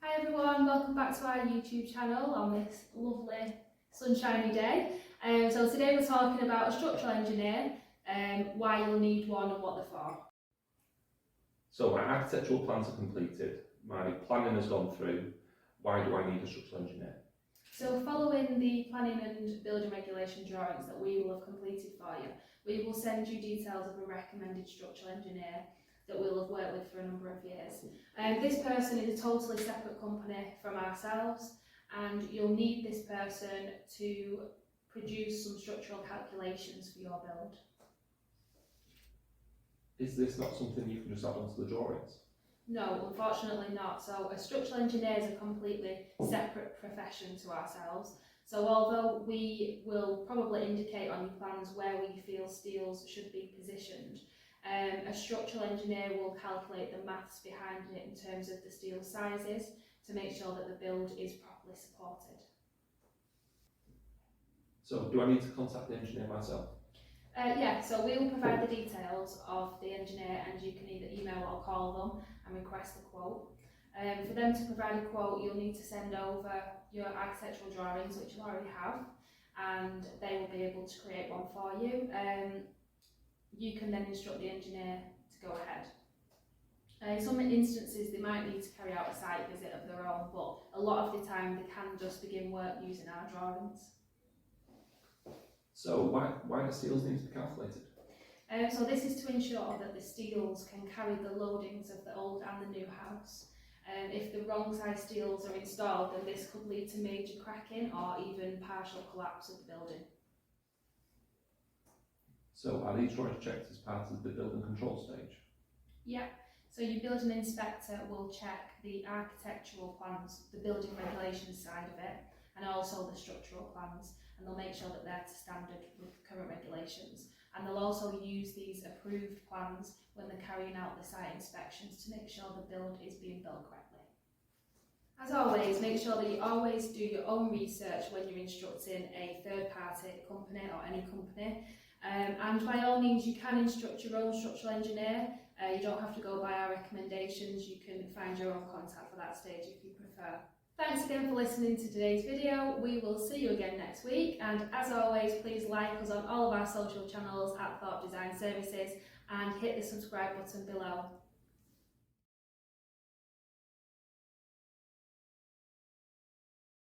Hi everyone, welcome back to our YouTube channel on this lovely sunshiny day. So today we're talking about a structural engineer, why you'll need one and what they're for. So my architectural plans are completed, my planning has gone through. Why do I need a structural engineer? So following the planning and building regulation drawings that we will have completed for you, we will send you details of a recommended structural engineer that we'll have worked with for a number of years. This person is a totally separate company from ourselves, and you'll need this person to produce some structural calculations for your build. Is this not something you can just add onto the drawings? No, unfortunately not. So a structural engineer is a completely separate profession to ourselves. So although we will probably indicate on your plans where we feel steels should be positioned, a structural engineer will calculate the maths behind it in terms of the steel sizes to make sure that the build is properly supported. So do I need to contact the engineer myself? Yeah, so we will provide the details of the engineer, and you can either email or call them and request a quote. For them to provide a quote, you'll need to send over your architectural drawings, which you already have, and they will be able to create one for you. You can then instruct the engineer to go ahead. In some instances they might need to carry out a site visit of their own, but a lot of the time they can just begin work using our drawings. So why do steels need to be calculated? So this is to ensure that the steels can carry the loadings of the old and the new house. If the wrong size steels are installed, then this could lead to major cracking or even partial collapse of the building. So are these drawings checked as part of the building control stage? Yeah, so your building inspector will check the architectural plans, the building regulations side of it, and also the structural plans, and they'll make sure that they're to standard with current regulations. And they'll also use these approved plans when they're carrying out the site inspections to make sure the build is being built correctly. As always, make sure that you always do your own research when you're instructing a third-party company or any company. And by all means, you can instruct your own structural engineer. You don't have to go by our recommendations. You can find your own contact for that stage if you prefer. Thanks again for listening to today's video. We will see you again next week, and as always, please like us on all of our social channels at Thought Design Services and hit the subscribe button below.